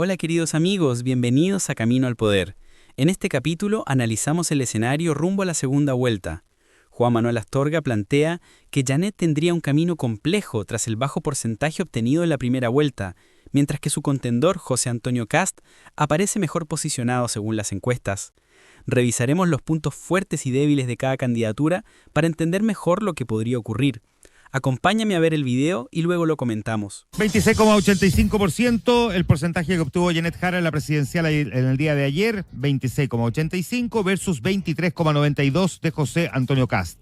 Hola queridos amigos, bienvenidos a Camino al Poder. En este capítulo analizamos el escenario rumbo a la segunda vuelta. Juan Manuel Astorga plantea que Janet tendría un camino complejo tras el bajo porcentaje obtenido en la primera vuelta, mientras que su contendor José Antonio Kast aparece mejor posicionado según las encuestas. Revisaremos los puntos fuertes y débiles de cada candidatura para entender mejor lo que podría ocurrir. Acompáñame a ver el video y luego lo comentamos. 26,85% el porcentaje que obtuvo Janet Jara en la presidencial en el día de ayer, 26,85 versus 23,92 de José Antonio Kast.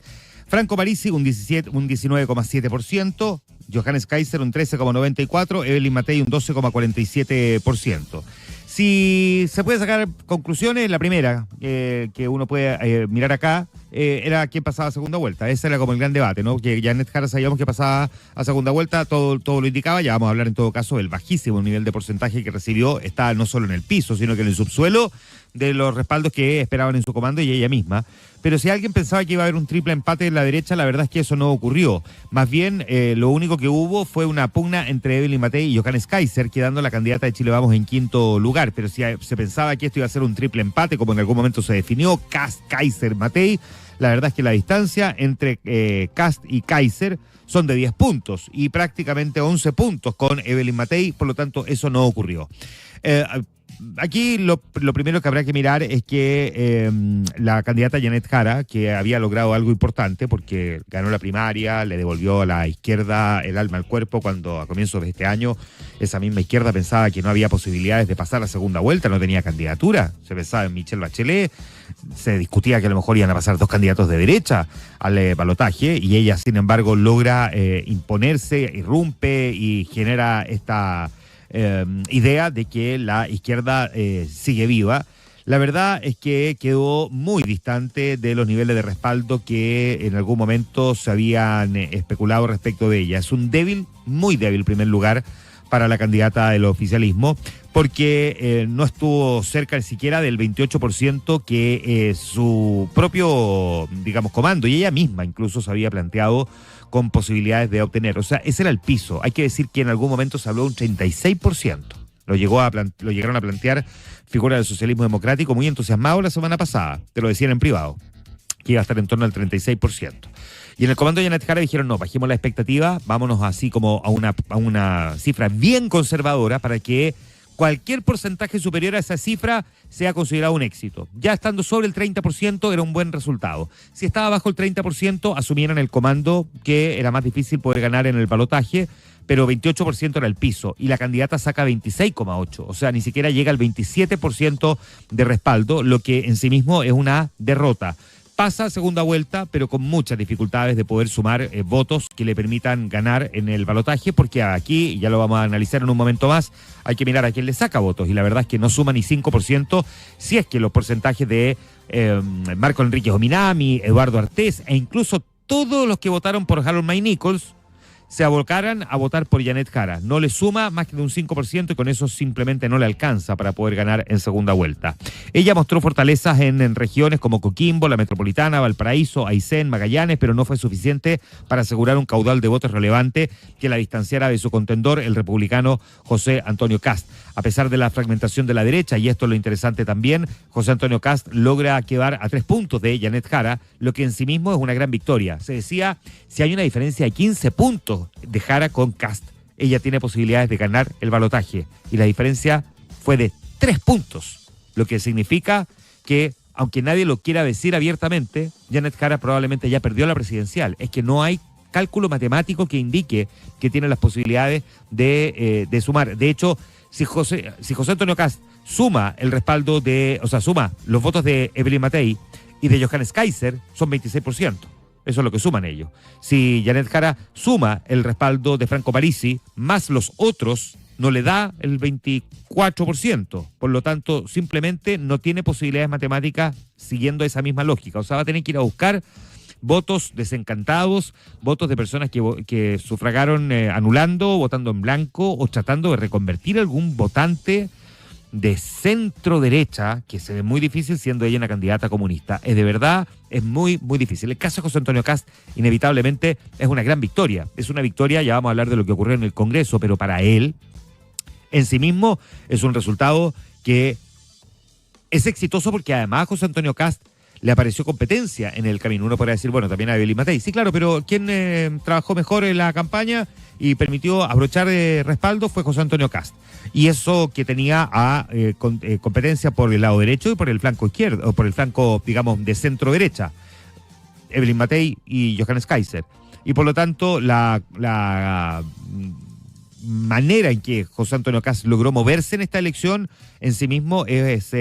Franco Parisi un 19,7%, Johannes Kaiser un 13,94%, Evelyn Matei un 12,47%. Si se puede sacar conclusiones, la primera que uno puede mirar acá era quién pasaba a segunda vuelta. Ese era como el gran debate, ¿no? Que Janet Jara sabíamos que pasaba a segunda vuelta, todo lo indicaba. Ya vamos a hablar en todo caso del bajísimo nivel de porcentaje que recibió. Está no solo en el piso, sino que en el subsuelo de los respaldos que esperaban en su comando y ella misma. Pero si alguien pensaba que iba a haber un triple empate en la derecha, la verdad es que eso no ocurrió. Más bien, lo único que hubo fue una pugna entre Evelyn Matei y Johannes Kaiser, quedando la candidata de Chile Vamos en quinto lugar. Pero si se pensaba que esto iba a ser un triple empate, como en algún momento se definió, Kast, Kaiser, Matei, la verdad es que la distancia entre Kast y Kaiser son de 10 puntos y prácticamente 11 puntos con Evelyn Matei, por lo tanto eso no ocurrió. Aquí lo primero que habrá que mirar es que la candidata Janet Jara, que había logrado algo importante porque ganó la primaria, le devolvió a la izquierda el alma al cuerpo cuando a comienzos de este año esa misma izquierda pensaba que no había posibilidades de pasar a segunda vuelta, no tenía candidatura, se pensaba en Michelle Bachelet, se discutía que a lo mejor iban a pasar dos candidatos de derecha al balotaje y ella sin embargo logra imponerse, irrumpe y genera esta idea de que la izquierda sigue viva. La verdad es que quedó muy distante de los niveles de respaldo que en algún momento se habían especulado respecto de ella. Es un débil, muy débil primer lugar para la candidata del oficialismo, porque no estuvo cerca ni siquiera del 28% que su propio, digamos, comando, y ella misma incluso se había planteado con posibilidades de obtener. O sea, ese era el piso. Hay que decir que en algún momento se habló de un 36%. Lo llegaron a plantear figuras del socialismo democrático muy entusiasmados la semana pasada. Te lo decían en privado, que iba a estar en torno al 36%. Y en el comando de Janet Jara dijeron, no, bajemos la expectativa, vámonos así como a una cifra bien conservadora para que cualquier porcentaje superior a esa cifra sea considerado un éxito. Ya estando sobre el 30% era un buen resultado. Si estaba bajo el 30%, asumieron el comando que era más difícil poder ganar en el balotaje, pero 28% era el piso y la candidata saca 26,8%. O sea, ni siquiera llega al 27% de respaldo, lo que en sí mismo es una derrota. Pasa a segunda vuelta, pero con muchas dificultades de poder sumar votos que le permitan ganar en el balotaje, porque aquí, ya lo vamos a analizar en un momento más, hay que mirar a quién le saca votos, y la verdad es que no suma ni 5%, si es que los porcentajes de Marco Enríquez Ominami, Eduardo Artés, e incluso todos los que votaron por Harold May Nichols, se abocaran a votar por Janet Jara. No le suma más que de un 5% y con eso simplemente no le alcanza para poder ganar en segunda vuelta. Ella mostró fortalezas en regiones como Coquimbo, la Metropolitana, Valparaíso, Aysén, Magallanes, pero no fue suficiente para asegurar un caudal de votos relevante que la distanciara de su contendor, el republicano José Antonio Kast. A pesar de la fragmentación de la derecha, y esto es lo interesante también, José Antonio Kast logra quedar a 3 puntos de Janet Jara, lo que en sí mismo es una gran victoria. Se decía, si hay una diferencia de 15 puntos de Jara con Kast, ella tiene posibilidades de ganar el balotaje, y la diferencia fue de 3 puntos, lo que significa que, aunque nadie lo quiera decir abiertamente, Janet Jara probablemente ya perdió la presidencial. Es que no hay cálculo matemático que indique que tiene las posibilidades de sumar. De hecho, si José Antonio Kast suma el respaldo suma los votos de Evelyn Matei y de Johannes Kaiser, son 26%. Eso es lo que suman ellos. Si Janet Jara suma el respaldo de Franco Parisi, más los otros, no le da el 24%. Por lo tanto, simplemente no tiene posibilidades matemáticas siguiendo esa misma lógica. O sea, va a tener que ir a buscar votos desencantados, votos de personas que sufragaron anulando, votando en blanco o tratando de reconvertir algún votante de centro derecha, que se ve muy difícil siendo ella una candidata comunista. De verdad, es muy, muy difícil. El caso de José Antonio Kast, inevitablemente, es una gran victoria. Es una victoria, ya vamos a hablar de lo que ocurrió en el Congreso, pero para él En sí mismo es un resultado que es exitoso porque además a José Antonio Kast le apareció competencia en el camino. Uno podría decir, bueno, también a Evelyn Matei. Sí, claro, pero quien trabajó mejor en la campaña y permitió abrochar respaldo fue José Antonio Kast. Y eso que tenía competencia por el lado derecho y por el flanco izquierdo, o por el flanco, digamos, de centro-derecha. Evelyn Matei y Johannes Kaiser. Y por lo tanto, la manera en que José Antonio Kast logró moverse en esta elección en sí mismo es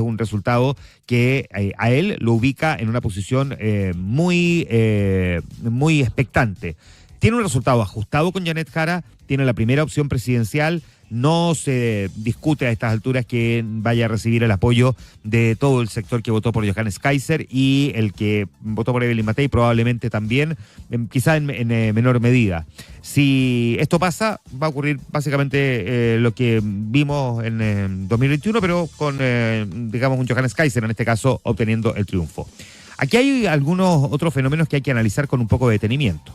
un resultado que a él lo ubica en una posición muy expectante. Tiene un resultado ajustado con Janet Jara, tiene la primera opción presidencial. No se discute a estas alturas que vaya a recibir el apoyo de todo el sector que votó por Johannes Kaiser y el que votó por Evelyn Matei probablemente también, quizá en menor medida. Si esto pasa, va a ocurrir básicamente lo que vimos en 2021, pero con, digamos, un Johannes Kaiser, en este caso, obteniendo el triunfo. Aquí hay algunos otros fenómenos que hay que analizar con un poco de detenimiento.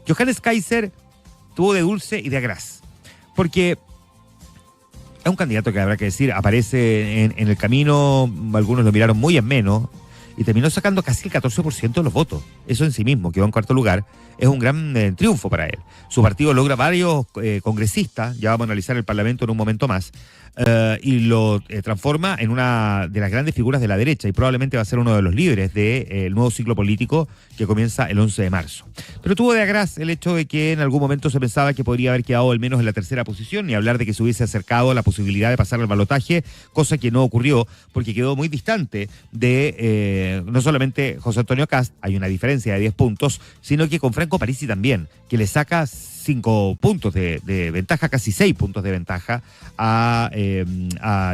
Johannes Kaiser tuvo de dulce y de agraz, porque es un candidato que habrá que decir, aparece en el camino, algunos lo miraron muy en menos, y terminó sacando casi el 14% de los votos. Eso en sí mismo, quedó en cuarto lugar, es un gran triunfo para él. Su partido logra varios congresistas, ya vamos a analizar el Parlamento en un momento más, y lo transforma en una de las grandes figuras de la derecha, y probablemente va a ser uno de los líderes del nuevo ciclo político que comienza el 11 de marzo. Pero tuvo de agraz el hecho de que en algún momento se pensaba que podría haber quedado al menos en la tercera posición, ni hablar de que se hubiese acercado a la posibilidad de pasar al balotaje, cosa que no ocurrió, porque quedó muy distante de no solamente José Antonio Kast, hay una diferencia de 10 puntos, sino que con Franco Parisi también, que le saca 5 puntos de ventaja, casi 6 puntos de ventaja a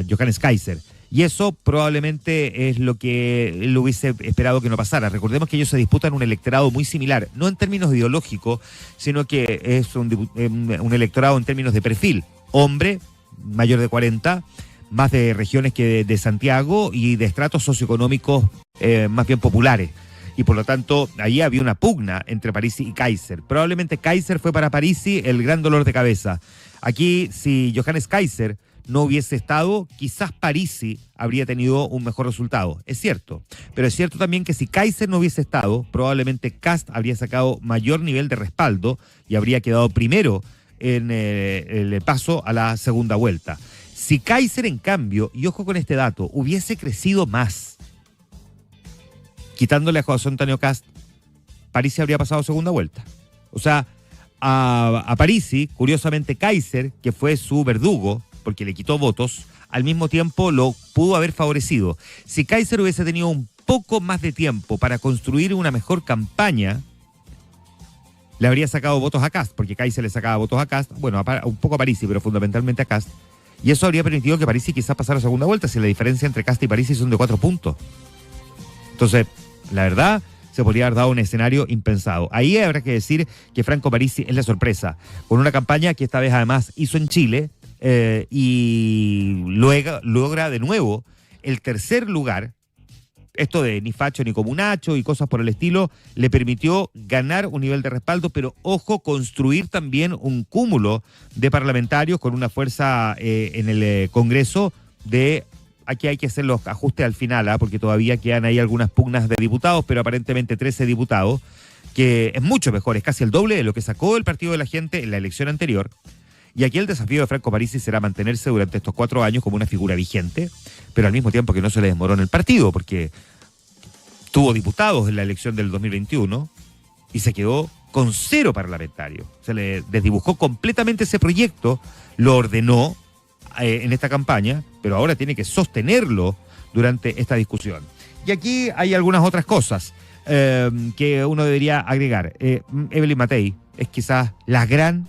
Johannes Kaiser. Y eso probablemente es lo que él hubiese esperado que no pasara. Recordemos que ellos se disputan un electorado muy similar, no en términos ideológicos, sino que es un electorado en términos de perfil. Hombre, mayor de 40, más de regiones que de Santiago y de estratos socioeconómicos más bien populares. Y por lo tanto, ahí había una pugna entre Parisi y Kaiser. Probablemente Kaiser fue para Parisi el gran dolor de cabeza. Aquí, si Johannes Kaiser no hubiese estado, quizás Parisi habría tenido un mejor resultado. Es cierto. Pero es cierto también que si Kaiser no hubiese estado, probablemente Kast habría sacado mayor nivel de respaldo y habría quedado primero en el paso a la segunda vuelta. Si Kaiser, en cambio, y ojo con este dato, hubiese crecido más, quitándole a José Antonio Kast, Parisi habría pasado segunda vuelta. O sea, a Parisi, curiosamente Kaiser, que fue su verdugo, porque le quitó votos, al mismo tiempo lo pudo haber favorecido. Si Kaiser hubiese tenido un poco más de tiempo para construir una mejor campaña, le habría sacado votos a Kast, porque Kaiser le sacaba votos a Kast, bueno, un poco a Parisi, pero fundamentalmente a Kast, y eso habría permitido que Parisi quizás pasara a segunda vuelta, si la diferencia entre Kast y Parisi son de 4 puntos. Entonces, la verdad, se podría haber dado un escenario impensado. Ahí habrá que decir que Franco Parisi es la sorpresa, con una campaña que esta vez además hizo en Chile y logra de nuevo el tercer lugar. Esto de ni facho ni comunacho y cosas por el estilo le permitió ganar un nivel de respaldo, pero ojo, construir también un cúmulo de parlamentarios con una fuerza en el Congreso de... Aquí hay que hacer los ajustes al final, porque todavía quedan ahí algunas pugnas de diputados, pero aparentemente 13 diputados, que es mucho mejor, es casi el doble de lo que sacó el Partido de la Gente en la elección anterior. Y aquí el desafío de Franco Parisi será mantenerse durante estos 4 años como una figura vigente, pero al mismo tiempo que no se le desmorone el partido, porque tuvo diputados en la elección del 2021 y se quedó con 0 parlamentarios. Se le desdibujó completamente ese proyecto, lo ordenó en esta campaña, pero ahora tiene que sostenerlo durante esta discusión. Y aquí hay algunas otras cosas que uno debería agregar. Evelyn Matei es quizás la gran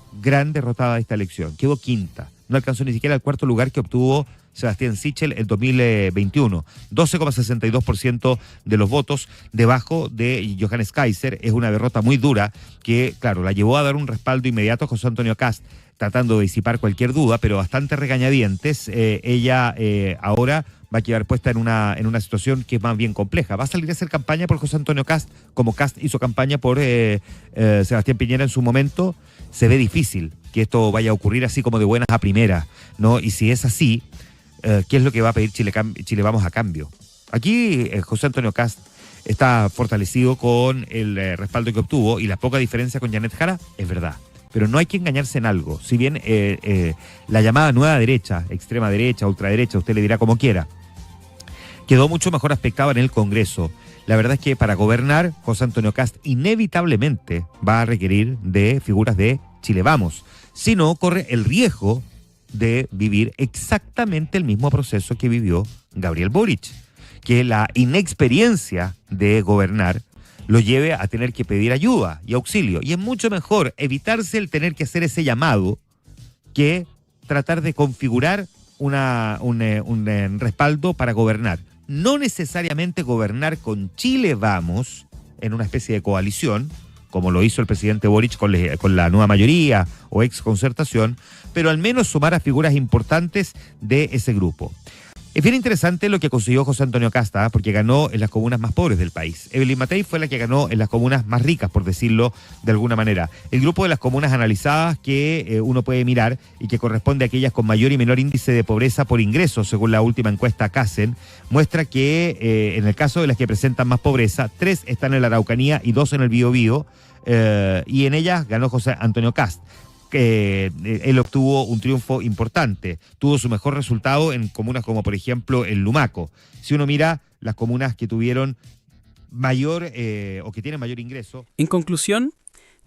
derrotada de esta elección. Quedó quinta. No alcanzó ni siquiera el cuarto lugar que obtuvo Sebastián Sichel en 2021. 12,62% de los votos, debajo de Johannes Kaiser. Es una derrota muy dura que, claro, la llevó a dar un respaldo inmediato a José Antonio Kast, tratando de disipar cualquier duda, pero bastante regañadientes. Ella ahora va a quedar puesta en una situación que es más bien compleja. Va a salir a hacer campaña por José Antonio Kast, como Kast hizo campaña por Sebastián Piñera en su momento. Se ve difícil. que esto vaya a ocurrir así como de buenas a primeras, ¿no? Y si es así, ¿qué es lo que va a pedir Chile Vamos a cambio? Aquí José Antonio Kast está fortalecido con el respaldo que obtuvo y la poca diferencia con Janet Jara, es verdad. Pero no hay que engañarse en algo. Si bien la llamada nueva derecha, extrema derecha, ultraderecha, usted le dirá como quiera, quedó mucho mejor aspectado en el Congreso. La verdad es que para gobernar, José Antonio Kast inevitablemente va a requerir de figuras de Chile Vamos. Si no, corre el riesgo de vivir exactamente el mismo proceso que vivió Gabriel Boric, que la inexperiencia de gobernar lo lleve a tener que pedir ayuda y auxilio. Y es mucho mejor evitarse el tener que hacer ese llamado que tratar de configurar un respaldo para gobernar. No necesariamente gobernar con Chile Vamos en una especie de coalición, como lo hizo el presidente Boric con la nueva mayoría o ex concertación, pero al menos sumar a figuras importantes de ese grupo. Es bien interesante lo que consiguió José Antonio Kast, porque ganó en las comunas más pobres del país. Evelyn Matei fue la que ganó en las comunas más ricas, por decirlo de alguna manera. El grupo de las comunas analizadas que uno puede mirar y que corresponde a aquellas con mayor y menor índice de pobreza por ingreso, según la última encuesta CACEN, muestra que en el caso de las que presentan más pobreza, 3 están en la Araucanía y 2 en el Biobío, y en ellas ganó José Antonio Kast. Él obtuvo un triunfo importante, tuvo su mejor resultado en comunas como por ejemplo el Lumaco. Si uno mira las comunas que tuvieron mayor o que tienen mayor ingreso. En conclusión,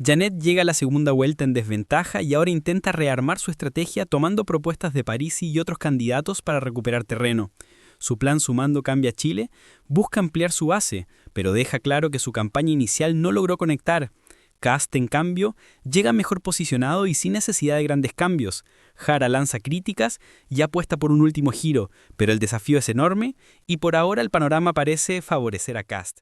Janet llega a la segunda vuelta en desventaja y ahora intenta rearmar su estrategia tomando propuestas de Parisi y otros candidatos para recuperar terreno. Su plan Sumando Cambia Chile busca ampliar su base, pero deja claro que su campaña inicial no logró conectar. Kast, en cambio, llega mejor posicionado y sin necesidad de grandes cambios. Jara lanza críticas y apuesta por un último giro, pero el desafío es enorme y por ahora el panorama parece favorecer a Kast.